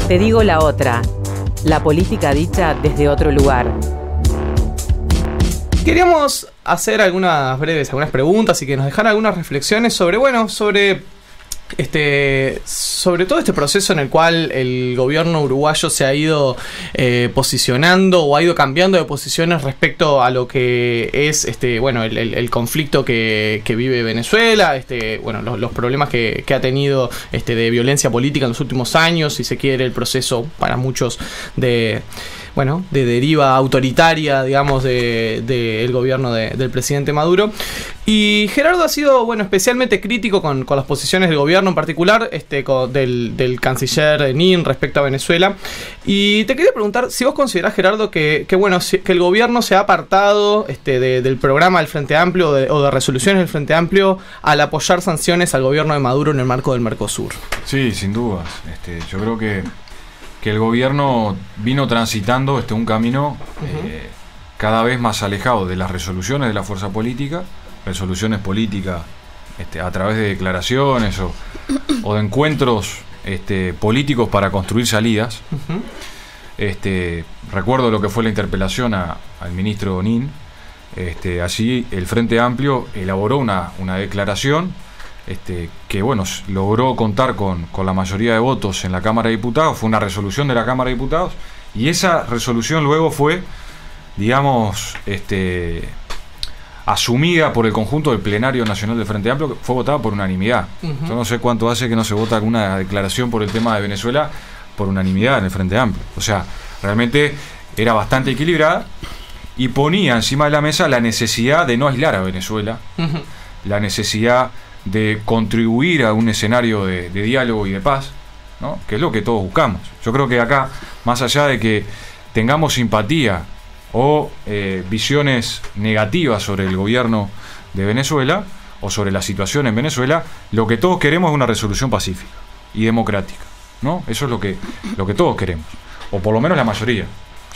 Te digo la otra, la política dicha desde otro lugar. Queríamos hacer algunas preguntas y que nos dejara algunas reflexiones sobre todo este proceso en el cual el gobierno uruguayo se ha ido posicionando o ha ido cambiando de posiciones respecto a lo que es el conflicto que vive Venezuela, los problemas que ha tenido de violencia política en los últimos años, si se quiere, el proceso para muchos de deriva autoritaria, digamos, del gobierno del presidente Maduro. Y Gerardo ha sido, especialmente crítico con las posiciones del gobierno, en particular del canciller Nin respecto a Venezuela. Y te quería preguntar si vos considerás, Gerardo, que el gobierno se ha apartado del programa del Frente Amplio o de resoluciones del Frente Amplio al apoyar sanciones al gobierno de Maduro en el marco del Mercosur. Sí, sin dudas. Yo creo que el gobierno vino transitando un camino cada vez más alejado de las resoluciones de la fuerza política, resoluciones políticas a través de declaraciones o de encuentros políticos para construir salidas. Recuerdo lo que fue la interpelación al ministro Nin. Así el Frente Amplio elaboró una declaración que logró contar con la mayoría de votos en la Cámara de Diputados. Fue una resolución de la Cámara de Diputados y esa resolución luego fue, digamos, asumida por el conjunto del plenario nacional del Frente Amplio, que fue votada por unanimidad. Yo no sé cuánto hace que no se vota alguna declaración por el tema de Venezuela por unanimidad en el Frente Amplio. O sea, realmente era bastante equilibrada y ponía encima de la mesa la necesidad de no aislar a Venezuela, la necesidad de contribuir a un escenario de diálogo y de paz, ¿no? Que es lo que todos buscamos. Yo creo que acá, más allá de que tengamos simpatía o visiones negativas sobre el gobierno de Venezuela o sobre la situación en Venezuela, lo que todos queremos es una resolución pacífica y democrática, ¿no? Eso es lo que todos queremos, o por lo menos la mayoría.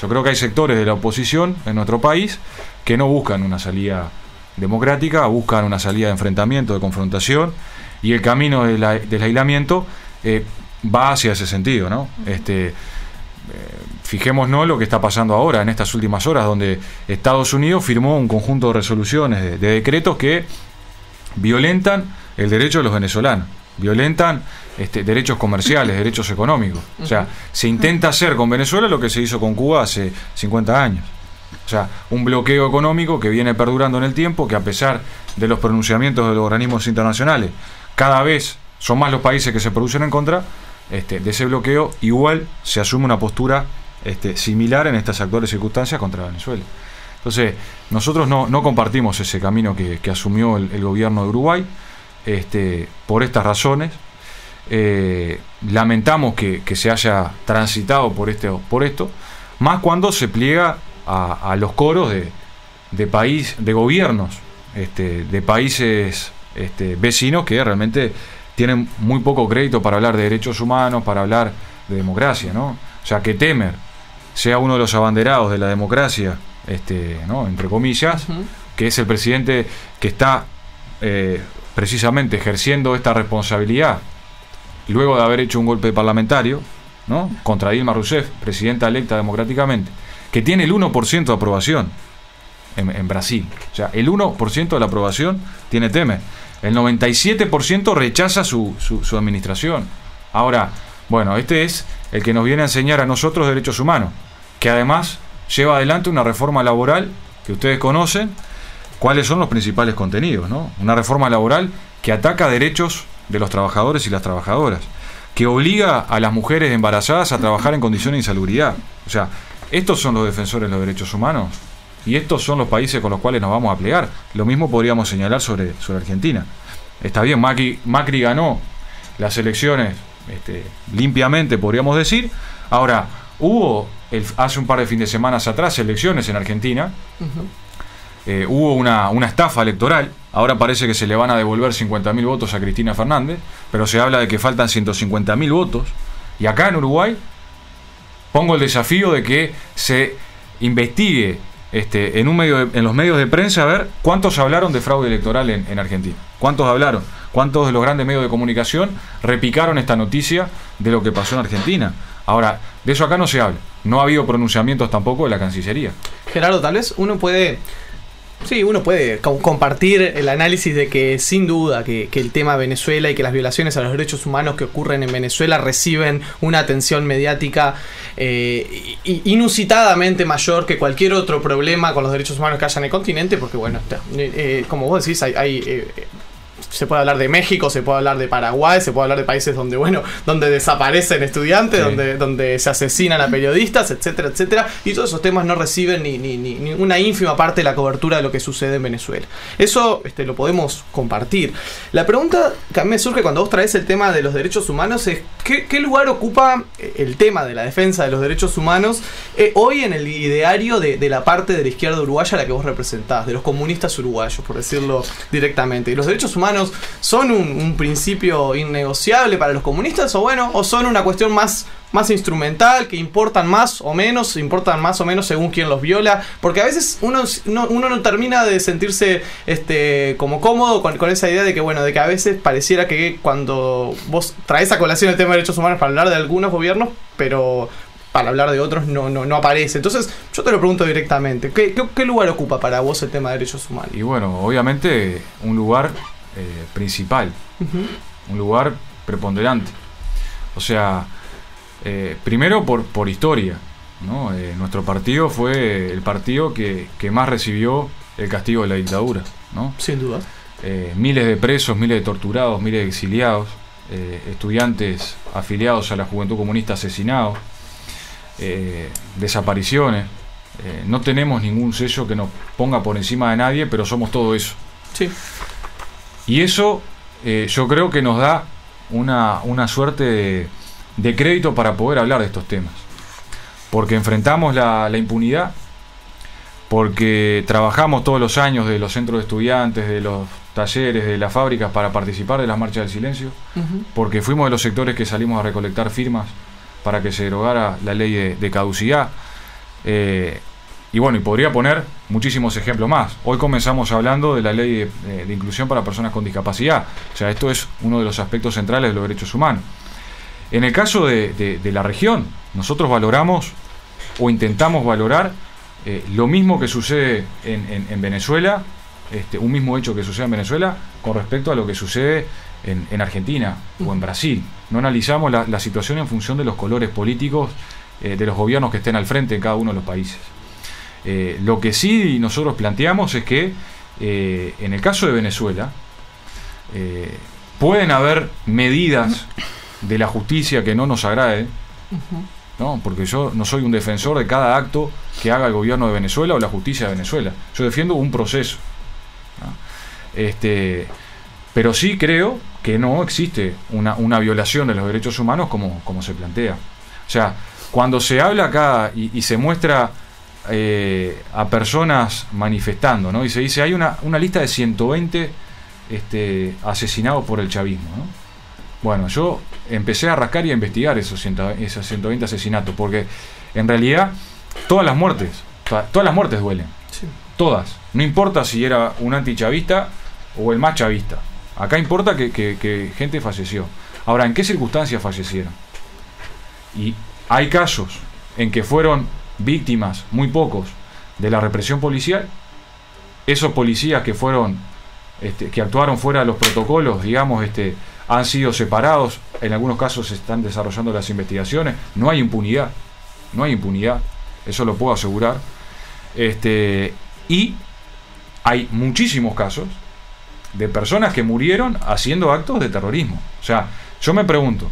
Yo creo que hay sectores de la oposición en nuestro país que no buscan una salida democrática, buscan una salida de enfrentamiento, de confrontación, y el camino del aislamiento va hacia ese sentido, ¿no? Fijémonos lo que está pasando ahora en estas últimas horas, donde Estados Unidos firmó un conjunto de resoluciones, de decretos que violentan el derecho de los venezolanos, violentan derechos comerciales, derechos económicos. O sea, se intenta hacer con Venezuela lo que se hizo con Cuba hace 50 años. O sea, un bloqueo económico que viene perdurando en el tiempo, que a pesar de los pronunciamientos de los organismos internacionales, cada vez son más los países que se producen en contra de ese bloqueo. Igual se asume una postura similar en estas actuales circunstancias contra Venezuela. Entonces, nosotros no compartimos ese camino que asumió el gobierno de Uruguay, por estas razones. Lamentamos que se haya transitado por esto, más cuando se pliega a los coros de gobiernos de países vecinos que realmente tienen muy poco crédito para hablar de derechos humanos, para hablar de democracia, ¿no? O sea, que Temer sea uno de los abanderados de la democracia, ¿no? Entre comillas, que es el presidente que está precisamente ejerciendo esta responsabilidad luego de haber hecho un golpe parlamentario, ¿no? Contra Dilma Rousseff, presidenta electa democráticamente, que tiene el 1% de aprobación en Brasil. O sea, el 1% de la aprobación tiene Temer. El 97% rechaza su administración. Ahora, bueno, este es el que nos viene a enseñar a nosotros derechos humanos, que además lleva adelante una reforma laboral que ustedes conocen, cuáles son los principales contenidos, ¿no? Una reforma laboral que ataca derechos de los trabajadores y las trabajadoras, que obliga a las mujeres embarazadas a trabajar en condiciones de insalubridad. O sea, estos son los defensores de los derechos humanos y estos son los países con los cuales nos vamos a plegar. Lo mismo podríamos señalar sobre Argentina. Está bien, Macri ganó las elecciones limpiamente, podríamos decir. Ahora, hubo hace un par de fines de semana atrás elecciones en Argentina. Hubo una estafa electoral. Ahora parece que se le van a devolver 50.000 votos a Cristina Fernández, pero se habla de que faltan 150.000 votos. Y acá en Uruguay pongo el desafío de que se investigue en los medios de prensa, a ver cuántos hablaron de fraude electoral en Argentina. ¿Cuántos hablaron? ¿Cuántos de los grandes medios de comunicación repicaron esta noticia de lo que pasó en Argentina? Ahora, de eso acá no se habla. No ha habido pronunciamientos tampoco de la Cancillería. Gerardo, tal vez uno puede compartir el análisis de que sin duda que el tema Venezuela y que las violaciones a los derechos humanos que ocurren en Venezuela reciben una atención mediática inusitadamente mayor que cualquier otro problema con los derechos humanos que haya en el continente, porque bueno, como vos decís, se puede hablar de México, se puede hablar de Paraguay, se puede hablar de países donde desaparecen estudiantes, sí, donde se asesinan a periodistas, etcétera, etcétera, y todos esos temas no reciben ni una ínfima parte de la cobertura de lo que sucede en Venezuela. Eso lo podemos compartir. La pregunta que a mí me surge cuando vos traes el tema de los derechos humanos es ¿qué lugar ocupa el tema de la defensa de los derechos humanos hoy en el ideario de la parte de la izquierda uruguaya a la que vos representás, de los comunistas uruguayos, por decirlo directamente? ¿Y los derechos humanos son un principio innegociable para los comunistas o son una cuestión más instrumental, que importan más o menos según quien los viola? Porque a veces uno no termina de sentirse como cómodo con esa idea de que a veces pareciera que cuando vos traes a colación el tema de derechos humanos para hablar de algunos gobiernos, pero para hablar de otros no aparece. Entonces yo te lo pregunto directamente, ¿qué lugar ocupa para vos el tema de derechos humanos? Y bueno, obviamente un lugar principal, un lugar preponderante. O sea, primero por historia, ¿no? Nuestro partido fue el partido que más recibió el castigo de la dictadura, ¿no? Sin duda. Miles de presos, miles de torturados, miles de exiliados, estudiantes afiliados a la Juventud Comunista asesinados, desapariciones. No tenemos ningún sello que nos ponga por encima de nadie, pero somos todo eso. Sí. Y eso yo creo que nos da una suerte de crédito para poder hablar de estos temas. Porque enfrentamos la impunidad, porque trabajamos todos los años de los centros de estudiantes, de los talleres, de las fábricas para participar de las marchas del silencio, porque fuimos de los sectores que salimos a recolectar firmas para que se derogara la ley de caducidad. Y bueno, y podría poner muchísimos ejemplos más. Hoy comenzamos hablando de la ley de inclusión para personas con discapacidad. O sea, esto es uno de los aspectos centrales de los derechos humanos. En el caso de la región, nosotros valoramos o intentamos valorar lo mismo que sucede en Venezuela, un mismo hecho que sucede en Venezuela con respecto a lo que sucede en Argentina o en Brasil. No analizamos la situación en función de los colores políticos de los gobiernos que estén al frente en cada uno de los países. Lo que sí nosotros planteamos es que en el caso de Venezuela pueden haber medidas de la justicia que no nos agrade, ¿no? Porque yo no soy un defensor de cada acto que haga el gobierno de Venezuela o la justicia de Venezuela. Yo defiendo un proceso, ¿no? Pero sí creo que no existe una violación de los derechos humanos como se plantea. O sea, cuando se habla acá y se muestra a personas manifestando, ¿no? Y se dice, hay una lista de 120 asesinados por el chavismo, ¿no? Bueno, yo empecé a rascar y a investigar esos 120 asesinatos, porque en realidad todas las muertes duelen. Sí. Todas. No importa si era un antichavista o el más chavista. Acá importa que gente falleció. Ahora, ¿en qué circunstancias fallecieron? Y hay casos en que fueron víctimas, muy pocos, de la represión policial. Esos policías que fueron que actuaron fuera de los protocolos, digamos, han sido separados. En algunos casos se están desarrollando las investigaciones. No hay impunidad, eso lo puedo asegurar. Y hay muchísimos casos de personas que murieron haciendo actos de terrorismo. O sea, yo me pregunto,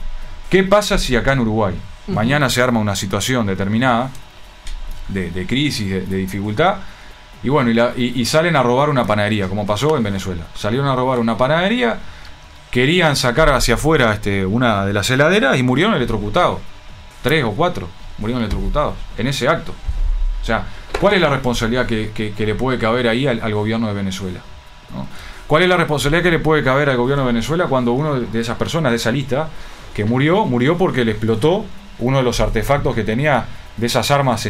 ¿qué pasa si acá en Uruguay mañana se arma una situación determinada de crisis, de dificultad, y bueno, y salen a robar una panadería, como pasó en Venezuela? Salieron a robar una panadería, querían sacar hacia afuera una de las heladeras y murieron electrocutados. 3 o 4 murieron electrocutados en ese acto. O sea, ¿cuál es la responsabilidad que le puede caber ahí al gobierno de Venezuela, ¿no? ¿Cuál es la responsabilidad que le puede caber al gobierno de Venezuela cuando uno de esas personas de esa lista que murió porque le explotó uno de los artefactos que tenía, de esas armas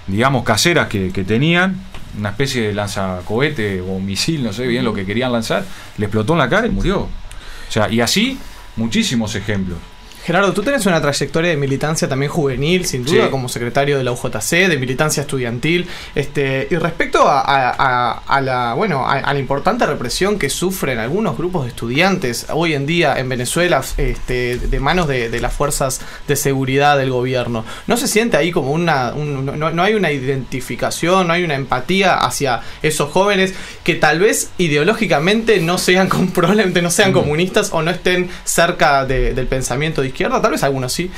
digamos caseras que tenían, una especie de lanzacohete o misil, no sé bien lo que querían lanzar, le explotó en la cara y murió? O sea, y así muchísimos ejemplos. Gerardo, tú tenés una trayectoria de militancia también juvenil, sin duda, Sí. como secretario de la UJC, de militancia estudiantil. Y respecto a la importante represión que sufren algunos grupos de estudiantes hoy en día en Venezuela, de manos de las fuerzas de seguridad del gobierno, ¿no se siente ahí como no hay una identificación, no hay una empatía hacia esos jóvenes que tal vez ideológicamente no sean probablemente no sean comunistas o no estén cerca del pensamiento de izquierda? Tal vez algunos sí,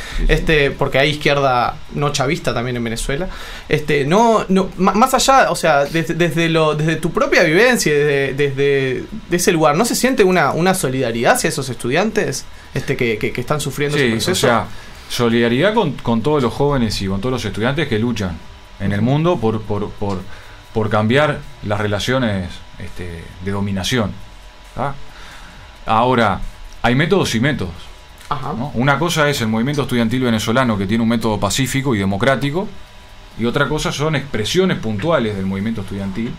porque hay izquierda no chavista también en Venezuela. Más allá, o sea, desde tu propia vivencia, desde ese lugar, ¿no se siente una solidaridad hacia esos estudiantes que están sufriendo ese proceso? O sea, solidaridad con todos los jóvenes y con todos los estudiantes que luchan en el mundo por cambiar las relaciones de dominación, ¿tá? Ahora, hay métodos y métodos, ¿no? Una cosa es el movimiento estudiantil venezolano, que tiene un método pacífico y democrático, y otra cosa son expresiones puntuales del movimiento estudiantil,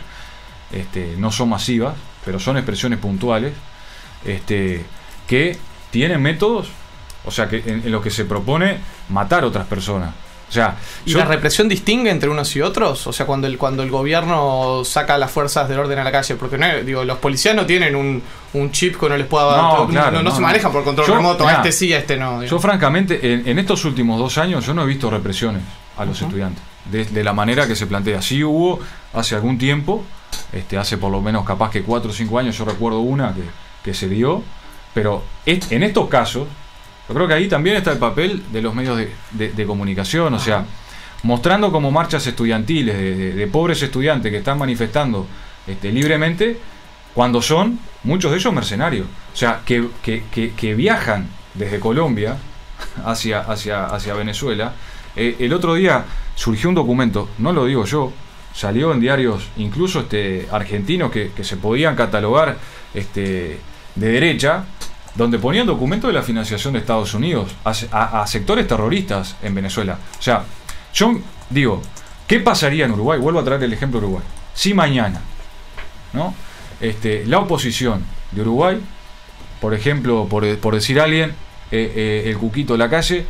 no son masivas, pero son expresiones puntuales, que tienen métodos, o sea, que en los que se propone matar a otras personas. O sea, ¿y la represión distingue entre unos y otros? O sea, cuando el gobierno saca las fuerzas del orden a la calle, porque los policías no tienen un chip que no les pueda dar, no se manejan por control remoto, a este sí, a este no. Yo francamente, en estos últimos 2 años, yo no he visto represiones a los estudiantes, de la manera que se plantea. Sí hubo hace algún tiempo, hace por lo menos capaz que 4 o 5 años, yo recuerdo una que se dio, pero en estos casos, yo creo que ahí también está el papel de los medios de comunicación, o sea, mostrando como marchas estudiantiles de pobres estudiantes que están manifestando libremente, cuando son muchos de ellos mercenarios, o sea, que viajan desde Colombia hacia Venezuela. El otro día surgió un documento, no lo digo yo, salió en diarios incluso argentinos que se podían catalogar de derecha, donde ponían documentos de la financiación de Estados Unidos a sectores terroristas en Venezuela. O sea, yo digo, ¿qué pasaría en Uruguay? Vuelvo a traer el ejemplo de Uruguay. Si mañana, ¿no? La oposición de Uruguay, por ejemplo, por decir a alguien, el Cuquito Lacalle,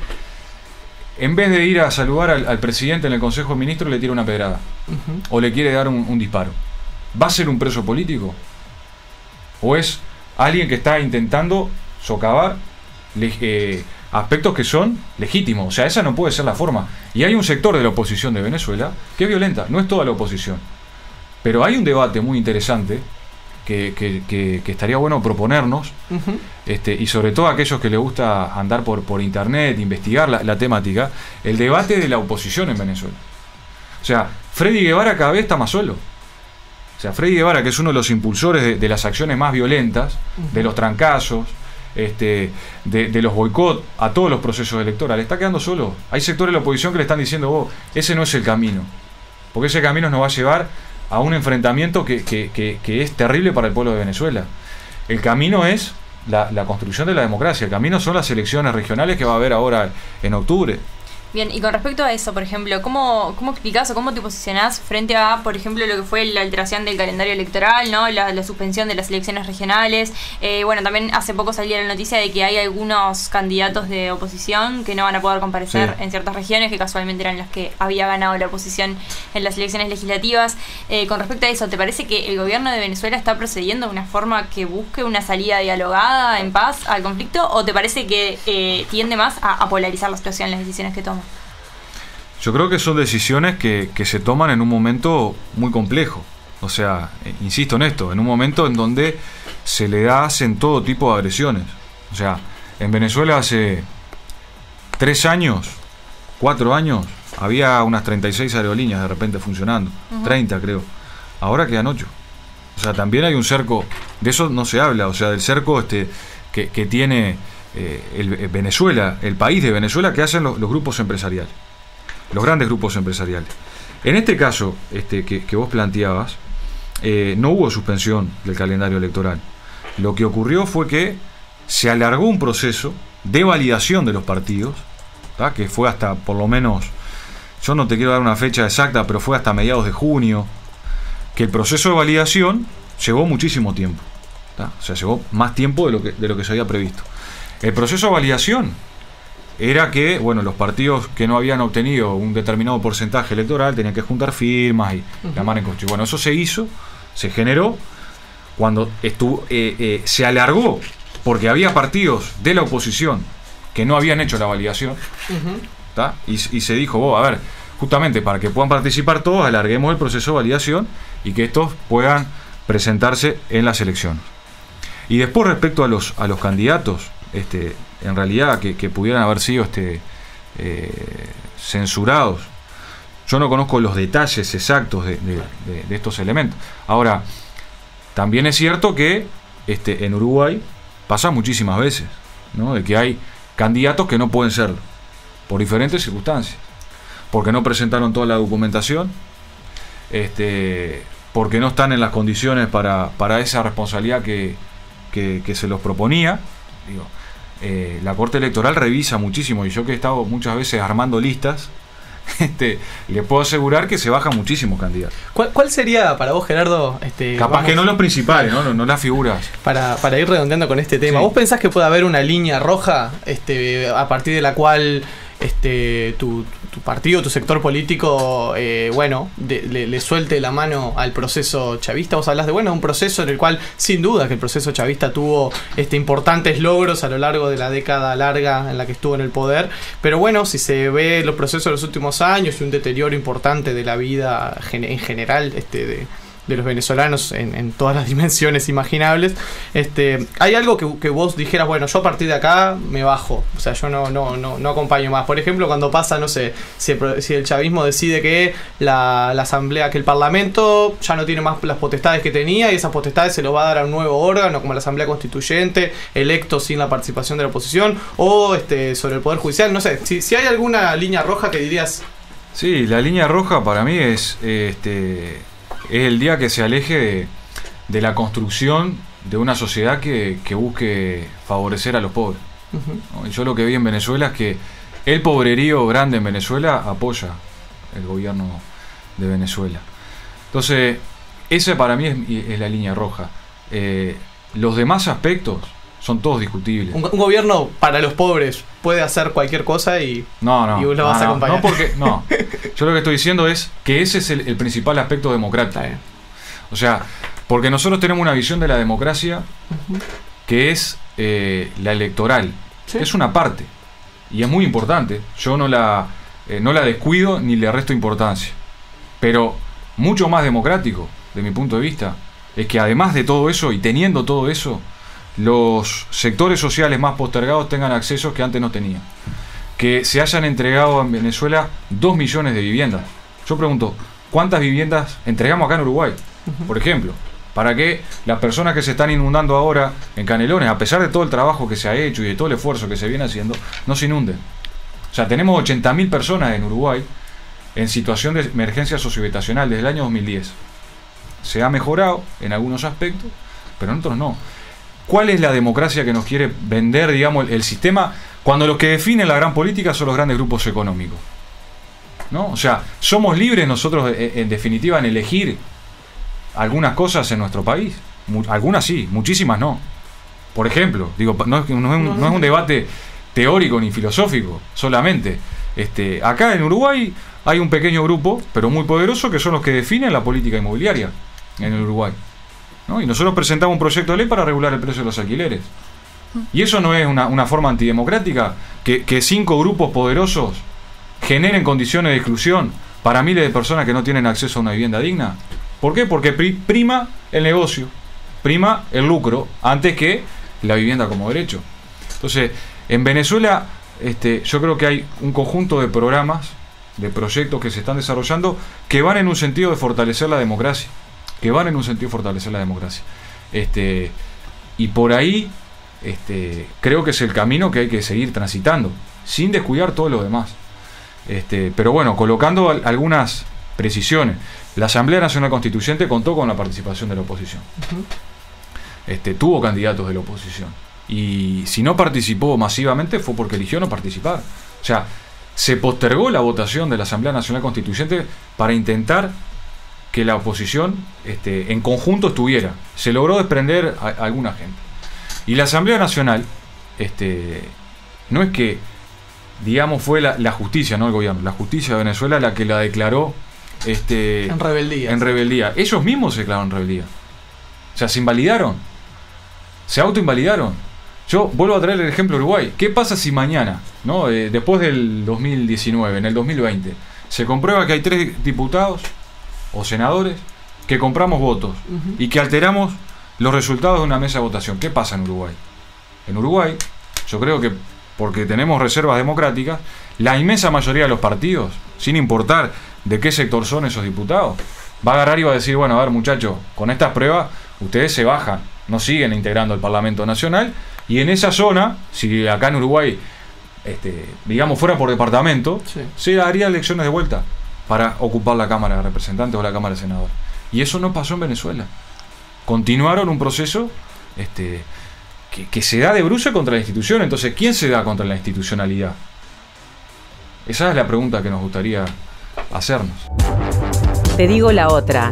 en vez de ir a saludar al presidente en el Consejo de Ministros, le tira una pedrada, o le quiere dar un disparo, ¿va a ser un preso político? ¿O es alguien que está intentando socavar aspectos que son legítimos? O sea, esa no puede ser la forma. Y hay un sector de la oposición de Venezuela que es violenta, no es toda la oposición, pero hay un debate muy interesante que estaría bueno proponernos, y sobre todo a aquellos que les gusta andar por internet, investigar la temática, el debate de la oposición en Venezuela. O sea, Freddy Guevara cada vez está más solo. O sea, Freddy Guevara, que es uno de los impulsores de las acciones más violentas, de los trancazos, de los boicots a todos los procesos electorales, está quedando solo. Hay sectores de la oposición que le están diciendo, ese no es el camino, porque ese camino nos va a llevar a un enfrentamiento que es terrible para el pueblo de Venezuela. El camino es la construcción de la democracia, el camino son las elecciones regionales que va a haber ahora en octubre. Bien, y con respecto a eso, por ejemplo, ¿cómo explicás o cómo te posicionás frente a, por ejemplo, lo que fue la alteración del calendario electoral, ¿no? La suspensión de las elecciones regionales? Bueno, también hace poco salió la noticia de que hay algunos candidatos de oposición que no van a poder comparecer en ciertas regiones, que casualmente eran las que había ganado la oposición en las elecciones legislativas. Con respecto a eso, ¿te parece que el gobierno de Venezuela está procediendo de una forma que busque una salida dialogada, en paz, al conflicto? ¿O te parece que tiende más a polarizar la situación, las decisiones que toma? Yo creo que son decisiones que se toman en un momento muy complejo. O sea, insisto en esto, en un momento en donde se le hacen todo tipo de agresiones. O sea, en Venezuela hace 3 años, 4 años, había unas 36 aerolíneas de repente funcionando, 30 creo. Ahora quedan 8. O sea, también hay un cerco, de eso no se habla, o sea, del cerco que tiene Venezuela, el país de Venezuela, que hacen los grupos empresariales. Los grandes grupos empresariales. En este caso que vos planteabas, no hubo suspensión del calendario electoral. Lo que ocurrió fue que se alargó un proceso de validación de los partidos, ¿tá? Que fue hasta, por lo menos, yo no te quiero dar una fecha exacta, pero fue hasta mediados de junio, que el proceso de validación llevó muchísimo tiempo, ¿tá? O sea, llevó más tiempo de lo que se había previsto. El proceso de validación era que, bueno, los partidos que no habían obtenido un determinado porcentaje electoral tenían que juntar firmas y llamar en constitución. Bueno, eso se hizo, se generó cuando se alargó, porque había partidos de la oposición que no habían hecho la validación, y se dijo, a ver, justamente para que puedan participar todos, alarguemos el proceso de validación y que estos puedan presentarse en las elecciones. Y después, respecto a los candidatos, en realidad que pudieran haber sido censurados, yo no conozco los detalles exactos de estos elementos. Ahora, también es cierto que en Uruguay pasa muchísimas veces, ¿no?, de que hay candidatos que no pueden serlo por diferentes circunstancias, porque no presentaron toda la documentación, porque no están en las condiciones para esa responsabilidad que se los proponía. Digo, la Corte Electoral revisa muchísimo, y yo que he estado muchas veces armando listas, les puedo asegurar que se bajan muchísimos candidatos. ¿Cuál sería para vos, Gerardo? Capaz que no los principales, no las figuras. Para ir redondeando con este tema, sí. ¿Vos pensás que puede haber una línea roja a partir de la cual tu partido, tu sector político, le suelte la mano al proceso chavista? Vos hablás de un proceso en el cual, sin duda, que el proceso chavista tuvo importantes logros a lo largo de la década larga en la que estuvo en el poder, pero bueno, si se ve los procesos de los últimos años y un deterioro importante de la vida en general de los venezolanos en todas las dimensiones imaginables, hay algo que vos dijeras, bueno, yo a partir de acá me bajo, o sea, yo no acompaño más. Por ejemplo, cuando pasa, no sé, si el chavismo decide que la asamblea, que el parlamento ya no tiene más las potestades que tenía, y esas potestades se lo va a dar a un nuevo órgano como la asamblea constituyente, electo sin la participación de la oposición, o sobre el poder judicial, no sé, si hay alguna línea roja que dirías. Sí, la línea roja para mí es el día que se aleje de la construcción de una sociedad que busque favorecer a los pobres. ¿No? Y yo lo que vi en Venezuela es que el pobrerío grande en Venezuela apoya el gobierno de Venezuela. Entonces, esa para mí es la línea roja. Los demás aspectos son todos discutibles. Un gobierno para los pobres puede hacer cualquier cosa y vos lo vas a acompañar. Yo lo que estoy diciendo es que ese es el principal aspecto democrático. O sea, porque nosotros tenemos una visión de la democracia que es la electoral. ¿Sí? Es una parte y es muy importante. Yo no la descuido ni le resto importancia. Pero mucho más democrático, de mi punto de vista, es que además de todo eso y teniendo todo eso, los sectores sociales más postergados tengan accesos que antes no tenían. Que se hayan entregado en Venezuela 2 millones de viviendas. Yo pregunto, ¿cuántas viviendas entregamos acá en Uruguay? Por ejemplo, para que las personas que se están inundando ahora en Canelones, a pesar de todo el trabajo que se ha hecho y de todo el esfuerzo que se viene haciendo, no se inunden. O sea, tenemos 80.000 personas en Uruguay en situación de emergencia sociohabitacional desde el año 2010. Se ha mejorado en algunos aspectos, pero en otros no. ¿Cuál es la democracia que nos quiere vender, digamos, el sistema, cuando los que definen la gran política son los grandes grupos económicos? ¿No? O sea, somos libres nosotros, en definitiva, en elegir algunas cosas en nuestro país. Algunas sí, muchísimas no. Por ejemplo, digo, no es un debate teórico ni filosófico solamente. Acá en Uruguay hay un pequeño grupo, pero muy poderoso, que son los que definen la política inmobiliaria en el Uruguay, ¿no? Y nosotros presentamos un proyecto de ley para regular el precio de los alquileres. Y eso no es una forma antidemocrática, que 5 grupos poderosos generen condiciones de exclusión para miles de personas que no tienen acceso a una vivienda digna. ¿Por qué? Porque prima el negocio, prima el lucro, antes que la vivienda como derecho. Entonces, en Venezuela, yo creo que hay un conjunto de programas, de proyectos que se están desarrollando, que van en un sentido de fortalecer la democracia. Y por ahí creo que es el camino que hay que seguir transitando, sin descuidar todo lo demás. Pero bueno, colocando algunas precisiones. La Asamblea Nacional Constituyente contó con la participación de la oposición. Tuvo candidatos de la oposición. Y si no participó masivamente fue porque eligió no participar. O sea, se postergó la votación de la Asamblea Nacional Constituyente para intentar que la oposición en conjunto estuviera. Se logró desprender a alguna gente. Y la Asamblea Nacional no es que digamos, fue la justicia, no el gobierno, la justicia de Venezuela la que la declaró en rebeldía. En rebeldía. Ellos mismos se declararon en rebeldía. O sea, se invalidaron. Se autoinvalidaron. Yo vuelvo a traer el ejemplo de Uruguay. ¿Qué pasa si mañana, ¿no? Después del 2019, en el 2020, se comprueba que hay 3 diputados o senadores que compramos votos y que alteramos los resultados de una mesa de votación? ¿Qué pasa en Uruguay? En Uruguay, yo creo que porque tenemos reservas democráticas, la inmensa mayoría de los partidos, sin importar de qué sector son esos diputados, va a agarrar y va a decir, bueno, a ver, muchachos, con estas pruebas ustedes se bajan, no siguen integrando el Parlamento Nacional, y en esa zona, si acá en Uruguay, digamos, fuera por departamento, se daría elecciones de vuelta para ocupar la Cámara de Representantes o la Cámara de Senadores. Y eso no pasó en Venezuela. Continuaron un proceso que se da de bruces contra la institución. Entonces, ¿quién se da contra la institucionalidad? Esa es la pregunta que nos gustaría hacernos. Te digo la otra,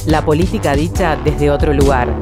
la política dicha desde otro lugar.